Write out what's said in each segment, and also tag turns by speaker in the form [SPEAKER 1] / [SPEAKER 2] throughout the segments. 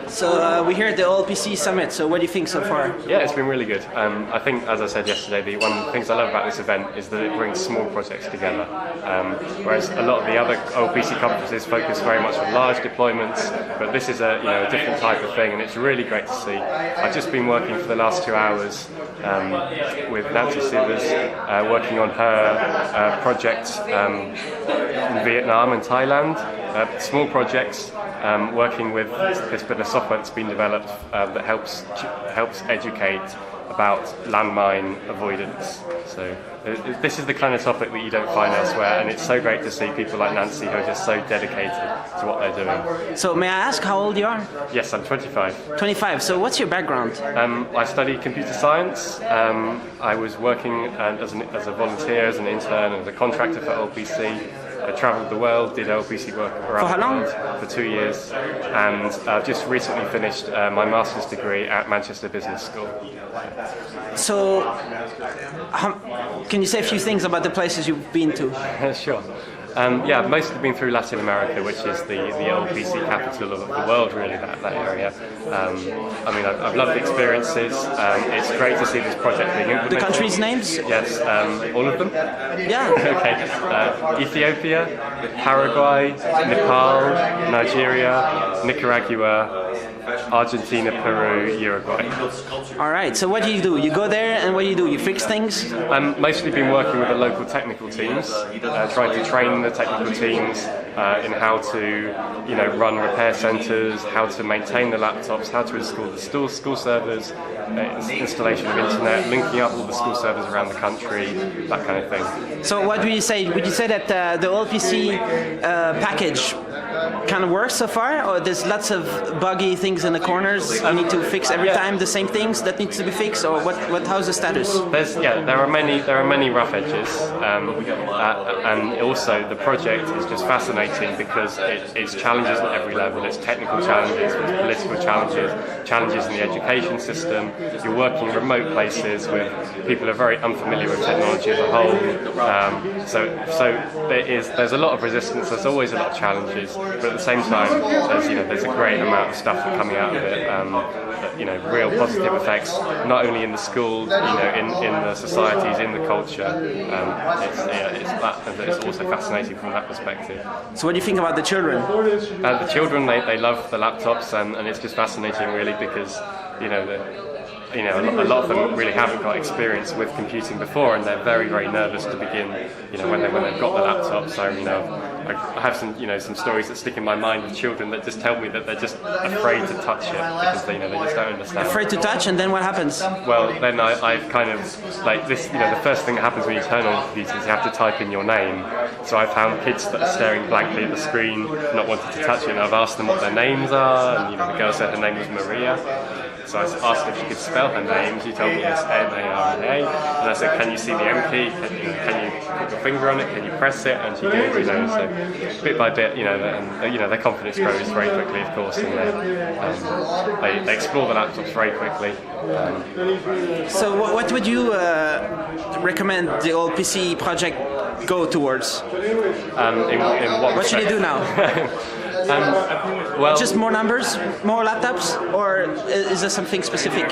[SPEAKER 1] So we're here at the OLPC Summit, so what do you think so far?
[SPEAKER 2] Yeah, it's been really good. I think, as I said yesterday, one of the things I love about this event is that it brings small projects together. Whereas a lot of the other OLPC conferences focus very much on large deployments, but this is a different type of thing, and it's really great to see. I've just been working for the last 2 hours with Nancy Sivers, working on her project in Vietnam and Thailand. Small projects, working with this bit of software that's been developed that helps educate about landmine avoidance. So this is the kind of topic that you don't find elsewhere, and it's so great to see people like Nancy who are just so dedicated to what they're doing.
[SPEAKER 1] So may I ask how old you are?
[SPEAKER 2] Yes, I'm 25.
[SPEAKER 1] 25, so what's your background?
[SPEAKER 2] I studied computer science. I was working as a volunteer, as an intern, and as a contractor for OLPC. I travelled the world, did OLPC work around the world for 2 years, and I've just recently finished my master's degree at Manchester Business School.
[SPEAKER 1] So, can you say a few things about the places you've been to?
[SPEAKER 2] Sure. I've mostly been through Latin America, which is the OLPC capital of the world, really, that area. I've loved the experiences. It's great to see this project being implemented.
[SPEAKER 1] The countries' names?
[SPEAKER 2] Yes, all of them?
[SPEAKER 1] Yeah.
[SPEAKER 2] Okay. Ethiopia, Paraguay, Nepal, Nigeria, Nicaragua, Argentina, Peru, Uruguay.
[SPEAKER 1] All right, so what do? You go there and what do? You fix things?
[SPEAKER 2] I've mostly been working with the local technical teams, trying to train the technical teams in how to run repair centres, how to maintain the laptops, how to install the school servers, installation of internet, linking up all the school servers around the country, that kind of thing.
[SPEAKER 1] So what would you say? Would you say that the OLPC package kind of works so far, or there's lots of buggy things in the corners you need to fix every time, the same things that needs to be fixed, or how's the status?
[SPEAKER 2] There are many rough edges, and also the project is just fascinating because it's challenges at every level. It's technical challenges, it's political challenges in the education system. You're working in remote places with people who are very unfamiliar with technology as a whole. So there's a lot of resistance. There's always a lot of challenges, but at the same time, there's a great amount of stuff coming out of it. Real positive effects, not only in the school, in the societies, in the culture. It's also fascinating from that perspective.
[SPEAKER 1] So what do you think about the children?
[SPEAKER 2] The children, they love the laptops, and it's just fascinating, really, because a lot of them really haven't got experience with computing before, and they're very, very nervous to begin. When they've got the laptop. So I have some stories that stick in my mind of children that just tell me that they're just afraid to touch it because they just don't understand.
[SPEAKER 1] Afraid to touch, and then what happens?
[SPEAKER 2] Well, then I've kind of like this. The first thing that happens when you turn on the computer is you have to type in your name. So I found kids that are staring blankly at the screen, not wanting to touch it, and I've asked them what their names are, and the girl said her name was Maria. So I asked her if she could spell her name. She told me it's M-A-R-I-A. And I said, can you see the M key? Can you put your finger on it? Can you press it? And she did. So bit by bit, their confidence grows very quickly, of course, and they explore the laptops very quickly.
[SPEAKER 1] So what would you recommend the OLPC project go towards?
[SPEAKER 2] In what
[SPEAKER 1] should they do now? Just more numbers, more laptops, or is there something specific?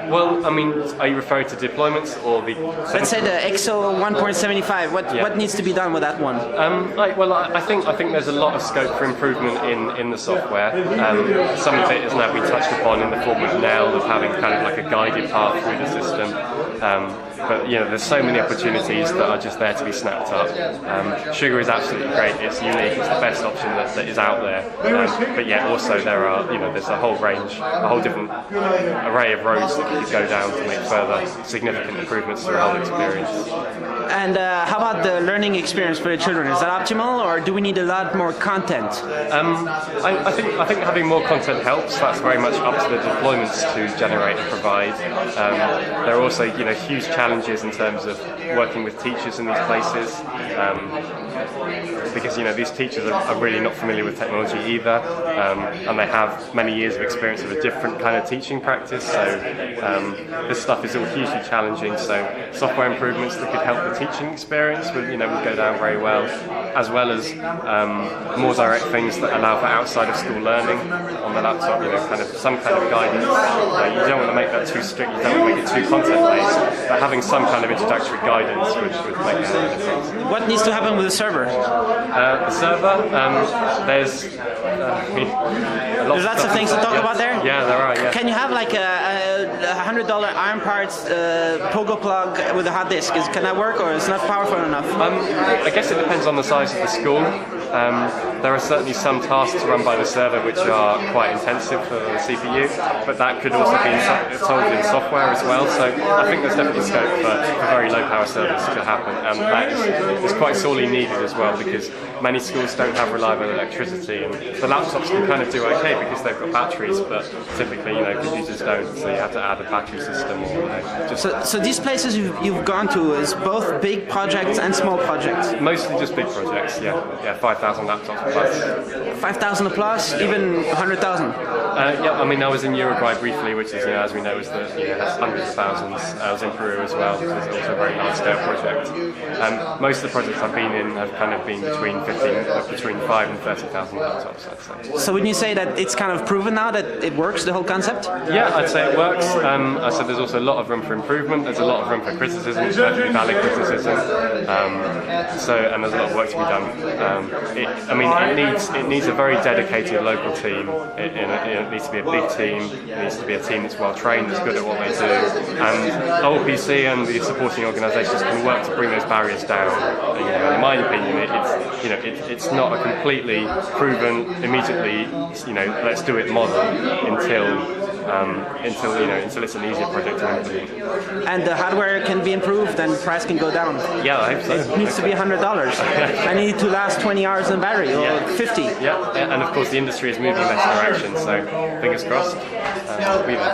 [SPEAKER 2] Well, are you referring to deployments or the?
[SPEAKER 1] Let's say the EXO 1.75. What needs to be done with that one?
[SPEAKER 2] I think there's a lot of scope for improvement in the software. Some of it has now been touched upon in the form of NEL, of having kind of like a guided path through the system. But there's so many opportunities that are just there to be snapped up. Sugar is absolutely great. It's unique. It's the best option that is out there. But yet also there are there's a whole range, a whole different array of roads that you could go down to make further significant improvements to the whole experience.
[SPEAKER 1] And how about the learning experience for the children? Is that optimal, or do we need a lot more content?
[SPEAKER 2] I think having more content helps. That's very much up to the deployments to generate and provide. There are also huge challenges in terms of working with teachers in these places. because these teachers are really not familiar with technology either, and they have many years of experience of a different kind of teaching practice. So this stuff is all hugely challenging. So software improvements that could help the teaching experience would go down very well, as well as more direct things that allow for outside of school learning on the laptop. Some kind of guidance. You don't want to make that too strict. You don't want to make it too content based. But having some kind of introductory guidance would make a difference.
[SPEAKER 1] What needs to happen with the server?
[SPEAKER 2] The server, there's
[SPEAKER 1] lots of things to talk about there?
[SPEAKER 2] Yeah, there are, yeah.
[SPEAKER 1] Can you have like a $100 iron parts pogo plug with a hard disk? Can that work, or is it not powerful enough?
[SPEAKER 2] I guess it depends on the size of the school. There are certainly some tasks run by the server which are quite intensive for the CPU, but that could also be solved in software as well. So I think there's definitely scope for very low power servers to happen, and that is quite sorely needed as well, because many schools don't have reliable electricity, and the laptops can kind of do okay because they've got batteries, but typically computers don't, so you have to add a battery system. Or,
[SPEAKER 1] So these places you've gone to is both big projects and small projects?
[SPEAKER 2] Mostly just big projects, yeah, 5,000 laptops plus.
[SPEAKER 1] 5,000 plus, even 100,000?
[SPEAKER 2] Yeah, I mean, I was in Uruguay briefly, which is, as we know, has hundreds of thousands. I was in Peru as well, which is also a very large-scale project. Most of the projects I've been in have kind of been between 5 and 30,000 laptops, I'd say.
[SPEAKER 1] So would you say that it's kind of proven now that it works, the whole concept?
[SPEAKER 2] Yeah, I'd say it works. I said there's also a lot of room for improvement. There's a lot of room for criticism, perfectly valid criticism. And there's a lot of work to be done. It needs a very dedicated local team. It needs to be a big team. It needs to be a team that's well trained, that's good at what they do. And OLPC and the supporting organisations can work to bring those barriers down. In my opinion, it's not a completely proven, immediately, let's do it model until it's an easier project to implement.
[SPEAKER 1] And the hardware can be improved and price can go down?
[SPEAKER 2] Yeah, I hope so.
[SPEAKER 1] It needs to be $100. I need to last 20 hours in battery, or 50.
[SPEAKER 2] Yeah, and of course the industry is moving in that direction, so fingers crossed, we'll be there.